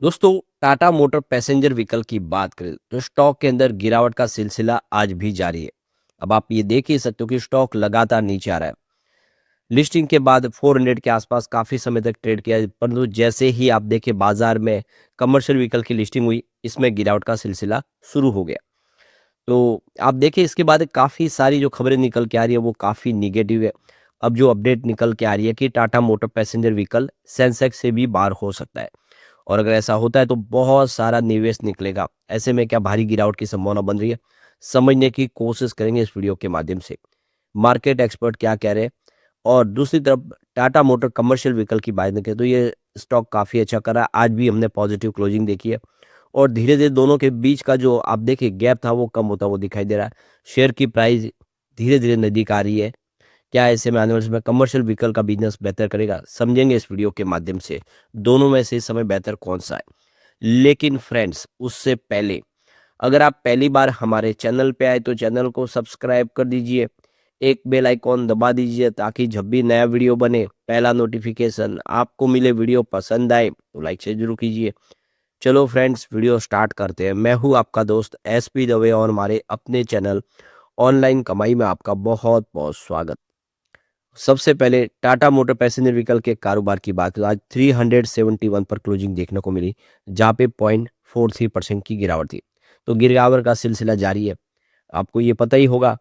दोस्तों, Tata motor passenger vehicle की बात करें तो स्टॉक के अंदर गिरावट का सिलसिला आज भी जारी है। अब आप ये देख ही सकते हो कि स्टॉक लगातार नीचे आ रहा है। लिस्टिंग के बाद 400 के आसपास काफी समय तक ट्रेड किया, परंतु जैसे ही आप देखें बाजार में कमर्शियल व्हीकल की लिस्टिंग हुई, इसमें गिरावट का सिलसिला शुरू हो गया। तो आप देखिए इसके बाद काफी सारी जो खबरें निकल के आ रही है वो काफी निगेटिव है। अब जो अपडेट निकल के आ रही है कि Tata motor passenger vehicle Sensex से भी बाहर हो सकता है, और अगर ऐसा होता है तो बहुत सारा निवेश निकलेगा। ऐसे में क्या भारी गिरावट की संभावना बन रही है, समझने की कोशिश करेंगे इस वीडियो के माध्यम से। मार्केट एक्सपर्ट क्या कह रहे हैं, और दूसरी तरफ टाटा मोटर कमर्शियल व्हीकल की बात करें तो ये स्टॉक काफ़ी अच्छा कर रहा है। आज भी हमने पॉजिटिव क्लोजिंग देखी है, और धीरे-धीरे दोनों के बीच का जो आप देखिए गैप था वो कम होता हुआ दिखाई दे रहा है। शेयर की प्राइस धीरे-धीरे नज़दीक आ रही है। क्या ऐसे में आने वाले समय कमर्शियल व्हीकल का बिज़नेस बेहतर करेगा? समझेंगे इस वीडियो के माध्यम से। दोनों में से इस समय बेहतर कौन-सा है? लेकिन फ्रेंड्स, उससे पहले अगर आप पहली बार हमारे चैनल पे आए तो चैनल को सब्सक्राइब कर दीजिए, एक बेल आइकॉन दबा दीजिए ताकि जब भी नया वीडियो बने पहला नोटिफिकेशन आपको मिले। वीडियो पसंद आए तो लाइक से जरूर कीजिए। चलो फ्रेंड्स, वीडियो स्टार्ट करते हैं। मैं हूँ आपका दोस्त एसपी दवे, और हमारे अपने चैनल ऑनलाइन कमाई में आपका बहुत बहुत स्वागत। सबसे पहले टाटा मोटर पैसेंजर व्हीकल के कारोबार की बात करें, आज 371 पर क्लोजिंग देखने को मिली, जहाँ पे 0.43% की गिरावट थी। तो गिरावट का सिलसिला जारी है। आपको ये पता ही होगा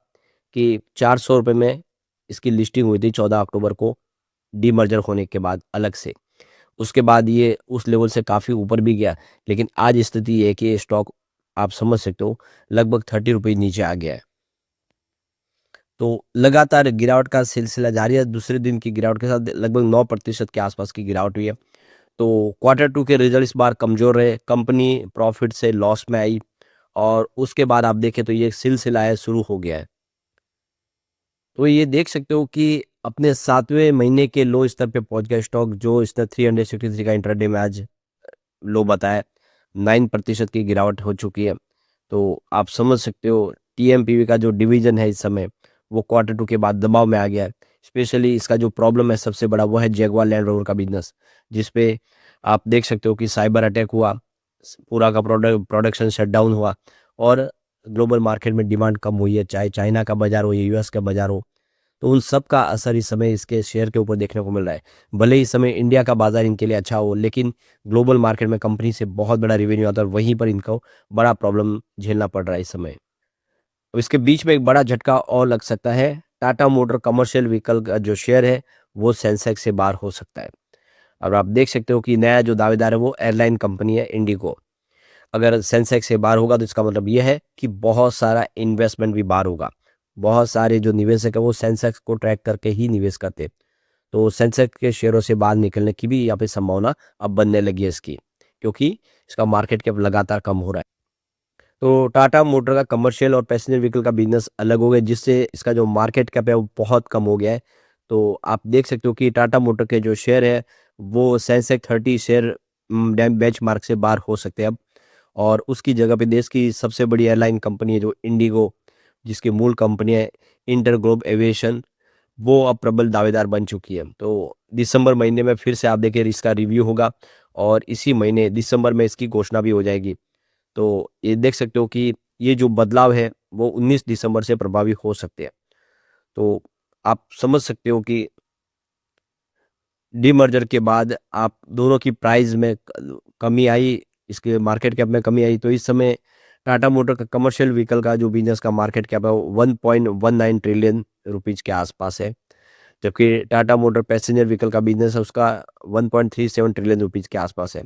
कि 400 रुपये में इसकी लिस्टिंग हुई थी 14 अक्टूबर को, डीमर्जर होने के बाद अलग से। उसके बाद ये उस लेवल से काफ़ी ऊपर भी गया, लेकिन आज स्थिति ये है कि ये स्टॉक आप समझ सकते हो लगभग 30 रुपये नीचे आ गया है। तो लगातार गिरावट का सिलसिला जारी है। दूसरे दिन की गिरावट के साथ लगभग 9% के आसपास की गिरावट हुई है। तो क्वार्टर 2 के रिजल्ट इस बार कमज़ोर रहे, कंपनी प्रॉफ़िट से लॉस में आई, और उसके बाद आप देखें तो ये सिलसिला है शुरू हो गया है। तो ये देख सकते हो कि अपने 7वें महीने के लो स्तर पे पहुँच गया स्टॉक, जो स्तर 363 का इंट्राडे में आज लो बताया। 9% की गिरावट हो चुकी है। तो आप समझ सकते हो टीएमपीवी का जो डिवीज़न है इस समय, वो क्वार्टर 2 के बाद दबाव में आ गया है। स्पेशली इसका जो प्रॉब्लम है सबसे बड़ा, वो है जैगुआर लैंड रोवर का बिज़नेस, जिस पे आप देख सकते हो कि साइबर अटैक हुआ, पूरा का प्रोडक्शन शटडाउन हुआ, और ग्लोबल मार्केट में डिमांड कम हुई है, चाहे चाइना का बाज़ार हो या यूएस का बाज़ार हो। तो उन सब का असर इस समय इसके शेयर के ऊपर देखने को मिल रहा है। भले ही इस समय इंडिया का बाज़ार इनके लिए अच्छा हो, लेकिन ग्लोबल मार्केट में कंपनी से बहुत बड़ा रेवेन्यू आता है, और वहीं पर इनको बड़ा प्रॉब्लम झेलना पड़ रहा है इस समय। अब इसके बीच में एक बड़ा झटका और लग सकता है। टाटा मोटर कमर्शियल व्हीकल का जो शेयर है, वो सेंसेक्स से बाहर हो सकता है। और आप देख सकते हो कि नया जो दावेदार है वो एयरलाइन कंपनी है इंडिगो। अगर सेंसेक्स से बाहर होगा तो इसका मतलब ये है कि बहुत सारा इन्वेस्टमेंट भी बाहर होगा। बहुत सारे जो निवेशक है वो सेंसेक्स को ट्रैक करके ही निवेश करते हैं। तो सेंसेक्स के शेयरों से बाहर निकलने की भी यहाँ पे संभावना अब बनने लगी है इसकी, क्योंकि इसका मार्केट कैप लगातार कम हो रहा है। तो टाटा मोटर का कमर्शियल और पैसेंजर व्हीकल का बिजनेस अलग हो गया, जिससे इसका जो मार्केट कैप है वो बहुत कम हो गया है। तो आप देख सकते हो कि टाटा मोटर के जो शेयर है वो सेंसेक्स 30 शेयर बेंचमार्क से बाहर हो सकते हैं अब, और उसकी जगह पे देश की सबसे बड़ी एयरलाइन कंपनी है जो इंडिगो, जिसकी मूल कंपनी है इंटर ग्लोब एविएशन, वो अब प्रबल दावेदार बन चुकी है। तो दिसंबर महीने में फिर से आप देखिए इसका रिव्यू होगा, और इसी महीने दिसंबर में इसकी घोषणा भी हो जाएगी। तो ये देख सकते हो कि ये जो बदलाव है वो 19 दिसंबर से प्रभावी हो सकते हैं। तो आप समझ सकते हो कि डीमर्जर के बाद आप दोनों की प्राइस में कमी आई, इसके मार्केट कैप में कमी आई। तो इस समय टाटा मोटर का कमर्शियल व्हीकल का जो बिजनेस का मार्केट कैप है वो 1.19 ट्रिलियन रुपीज के आसपास है, जबकि टाटा मोटर पैसेंजर व्हीकल का बिजनेस है उसका 1.37 ट्रिलियन रुपीज के आसपास है।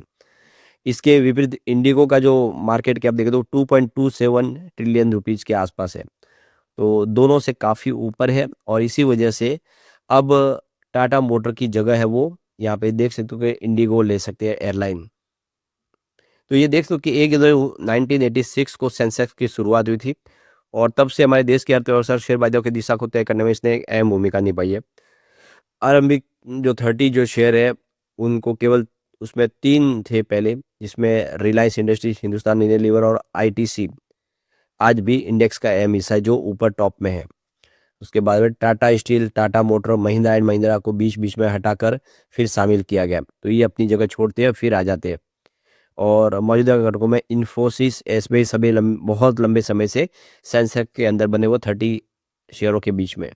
इसके विपरीत इंडिगो का जो मार्केट कैप देखें तो 2.27 ट्रिलियन रुपीज के आसपास है। तो दोनों से काफ़ी ऊपर है, और इसी वजह से अब टाटा मोटर की जगह है वो यहाँ पे देख सकते हो कि इंडिगो ले सकते हैं एयरलाइन। तो ये देख लो कि 1 जनवरी 1986 को सेंसेक्स की शुरुआत हुई थी, और तब से हमारे देश की अर्थव्यवस्था और शेयर बाजारों की दिशा को तय करने में इसने एक अहम भूमिका निभाई है। आरंभिक जो 30 जो शेयर है उनको केवल उसमें 3 थे पहले, जिसमें रिलायंस इंडस्ट्रीज, हिंदुस्तान यूनिलीवर और आईटीसी आज भी इंडेक्स का अहम हिस्सा है जो ऊपर टॉप में है। उसके बाद में Tata steel, Tata motor, Mahindra and Mahindra को बीच-बीच में हटाकर फिर शामिल किया गया। तो ये अपनी जगह छोड़ते हैं फिर आ जाते हैं। और मौजूदा घटकों में इन्फोसिस, एसबीआई सभी बहुत लंबे समय से सेंसेक्स के अंदर बने हुए 30 शेयरों के बीच में।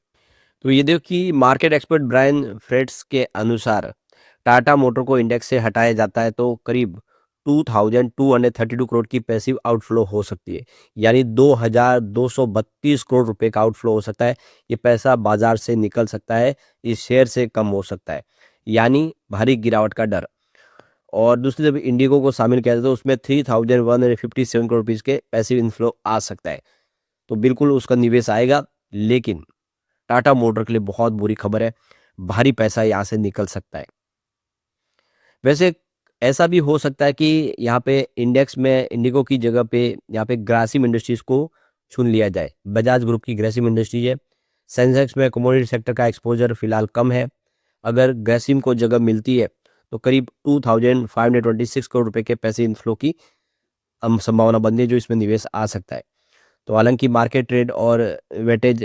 तो ये देखो कि मार्केट एक्सपर्ट ब्रायन फ्रेट्स के अनुसार टाटा मोटर को इंडेक्स से हटाया जाता है तो करीब 2232 करोड़ की पैसिव आउटफ्लो हो सकती है, यानी 2232 करोड़ रुपए का आउटफ्लो हो सकता है। ये पैसा बाजार से निकल सकता है, इस शेयर से कम हो सकता है, यानी भारी गिरावट का डर। और दूसरी जब इंडिगो को शामिल किया जाए तो उसमें 3157 करोड़ रुपीज के पैसिव इनफ्लो आ सकता है, तो बिल्कुल उसका निवेश आएगा। लेकिन टाटा मोटर के लिए बहुत बुरी खबर है, भारी पैसा यहाँ से निकल सकता है। वैसे ऐसा भी हो सकता है कि यहाँ पे इंडेक्स में इंडिगो की जगह पे यहाँ पे ग्रासिम इंडस्ट्रीज को चुन लिया जाए। बजाज ग्रुप की ग्रासिम इंडस्ट्रीज है। सेंसेक्स में कमोडिटी सेक्टर का एक्सपोजर फिलहाल कम है। अगर ग्रासिम को जगह मिलती है तो करीब 2526 करोड़ रुपए के पैसे इनफ्लो की संभावना बनती है, जो इसमें निवेश आ सकता है। तो हालांकि मार्केट ट्रेड और वेटेज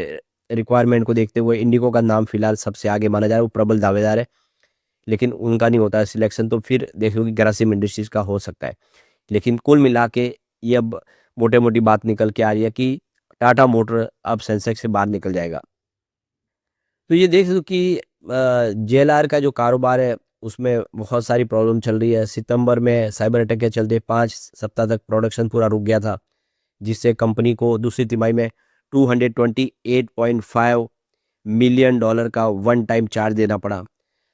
रिक्वायरमेंट को देखते हुए इंडिगो का नाम फिलहाल सबसे आगे माना जा रहा है, वो प्रबल दावेदार है। लेकिन उनका नहीं होता है सिलेक्शन, तो फिर देखो कि ग्रासिम इंडस्ट्रीज का हो सकता है। लेकिन कुल मिला के ये अब मोटे मोटी बात निकल के आ रही है कि टाटा मोटर अब सेंसेक्स से बाहर निकल जाएगा। तो ये देख सकते हो कि जेएलआर का जो कारोबार है उसमें बहुत सारी प्रॉब्लम चल रही है। सितंबर में साइबर अटैक के चलते 5 सप्ताह तक प्रोडक्शन पूरा रुक गया था, जिससे कंपनी को दूसरी तिमाही में $228.5 मिलियन का वन टाइम चार्ज देना पड़ा।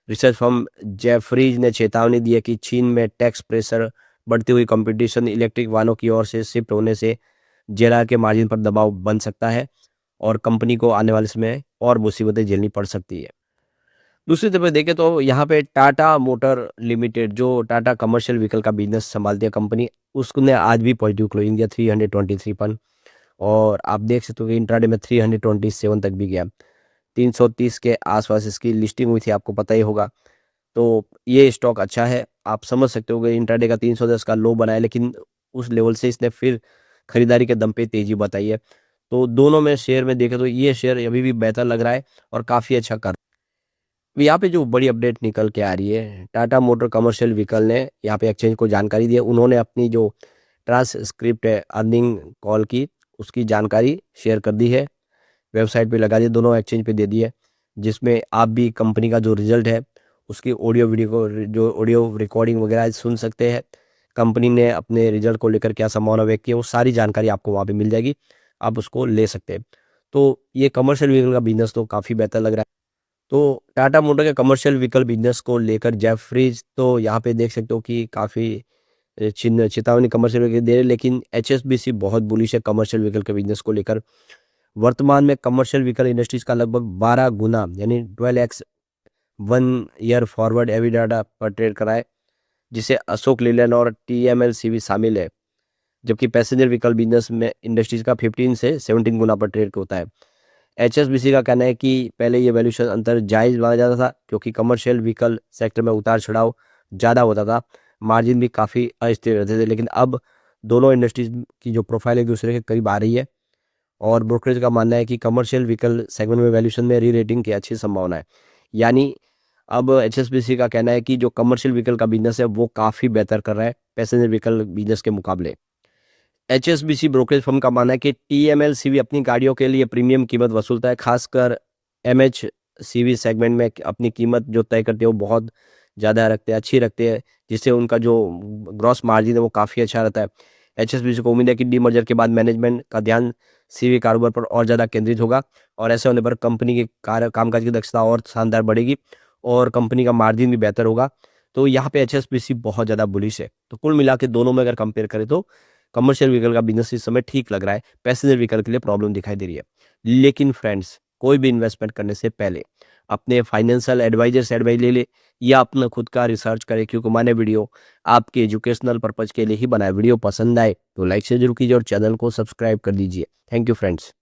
रिसर्च फर्म जेफरीज ने चेतावनी दी है कि चीन में टैक्स प्रेशर, बढ़ती हुई कंपटीशन, इलेक्ट्रिक वाहनों की ओर से शिफ्ट होने से जेएलआर के मार्जिन पर दबाव बन सकता है और कंपनी को आने वाले समय और मुसीबतें झेलनी पड़ सकती है। दूसरी तरफ देखें तो यहाँ पे टाटा मोटर लिमिटेड, जो टाटा कमर्शियल व्हीकल का बिजनेस संभालती है कंपनी, उसने आज भी पॉजिटिव क्लोजिंग दिया 323 पॉइंट, और आप देख सकते हो कि इंट्राडे में 327 तक भी गया। 330 के आसपास इसकी लिस्टिंग हुई थी, आपको पता ही होगा। तो ये स्टॉक अच्छा है, आप समझ सकते हो कि इंट्राडे का 310 का लो बनाया, लेकिन उस लेवल से इसने फिर खरीदारी के दम पे तेजी बताई है। तो दोनों में शेयर में देखें तो ये शेयर अभी भी बेहतर लग रहा है और काफ़ी अच्छा कर। यहाँ पे जो बड़ी अपडेट निकल के आ रही है, टाटा मोटर कमर्शियल व्हीकल ने यहाँ पे एक्सचेंज को जानकारी दी है। उन्होंने अपनी जो ट्रांसक्रिप्ट है अर्निंग कॉल की, उसकी जानकारी शेयर कर दी है, वेबसाइट पे लगा दी, दोनों एक्सचेंज पे दे दी है, जिसमें आप भी कंपनी का जो रिजल्ट है उसकी ऑडियो वीडियो को, जो ऑडियो रिकॉर्डिंग वगैरह सुन सकते हैं। कंपनी ने अपने रिजल्ट को लेकर क्या संभावना व्यक्त की है, वो सारी जानकारी आपको वहाँ पे मिल जाएगी, आप उसको ले सकते हैं। तो ये कमर्शियल व्हीकल का बिजनेस तो काफ़ी बेहतर लग रहा है। तो टाटा मोटर के कमर्शियल व्हीकल बिजनेस को लेकर जेफरीज तो यहाँ पे देख सकते हो कि काफ़ी चिन्ह चेतावनी कमर्शियल व्हीकल दे रहे हैं, लेकिन एचएसबीसी बहुत बुलिश है कमर्शियल व्हीकल के बिजनेस को लेकर। वर्तमान में कमर्शियल व्हीकल इंडस्ट्रीज का लगभग 12 गुना, यानी 12x 1 ईयर फॉरवर्ड एविडाटा पर ट्रेड करा है, जिसे अशोक लेलैंड और टीएमएलसी भी शामिल है। जबकि पैसेंजर व्हीकल बिजनेस में इंडस्ट्रीज का 15 से 17 गुना पर ट्रेड होता है। एचएसबीसी का कहना है कि पहले ये वैल्यूएशन अंतर जायज़ माना जाता था, क्योंकि कमर्शियल व्हीकल सेक्टर में उतार चढ़ाव ज़्यादा होता था, मार्जिन भी काफ़ी अस्थिर रहते थे। लेकिन अब दोनों इंडस्ट्रीज की जो प्रोफाइल एक दूसरे के करीब आ रही है, और ब्रोकरेज का मानना है कि कमर्शियल व्हीकल सेगमेंट में वैल्यूएशन में री रेटिंग की अच्छी संभावना है। यानी अब एचएसबीसी का कहना है कि जो कमर्शियल व्हीकल का बिजनेस है वो काफ़ी बेहतर कर रहा है पैसेंजर व्हीकल बिजनेस के मुकाबले। एचएसबीसी ब्रोकरेज फर्म का मानना है कि टीएमएलसीवी अपनी गाड़ियों के लिए प्रीमियम कीमत वसूलता है, खासकर एमएचसीवी सेगमेंट में अपनी कीमत जो तय करते हैं वो बहुत ज़्यादा रखते हैं, अच्छी रखते हैं, जिससे उनका जो ग्रॉस मार्जिन है वो काफ़ी अच्छा रहता है। एचएसबीसी को उम्मीद है कि डीमर्जर के बाद मैनेजमेंट का ध्यान सीवी कारोबार पर और ज़्यादा केंद्रित होगा, और ऐसे होने पर कंपनी की कामकाज की दक्षता और शानदार बढ़ेगी और कंपनी का मार्जिन भी बेहतर होगा। तो यहाँ पे एचएसबीसी बहुत ज़्यादा बुलिश है। तो कुल मिला के दोनों में अगर कंपेयर करें तो कमर्शियल व्हीकल का बिजनेस इस समय ठीक लग रहा है, पैसेंजर व्हीकल के लिए प्रॉब्लम दिखाई दे रही है। लेकिन फ्रेंड्स, कोई भी इन्वेस्टमेंट करने से पहले अपने फाइनेंशियल एडवाइजर से एडवाइस ले ले, या अपना खुद का रिसर्च करें, क्योंकि मैंने वीडियो आपके एजुकेशनल पर्पज के लिए ही बनाया। वीडियो पसंद आए तो लाइक शेयर जरूर कीजिए और चैनल को सब्सक्राइब कर दीजिए। Thank you friends.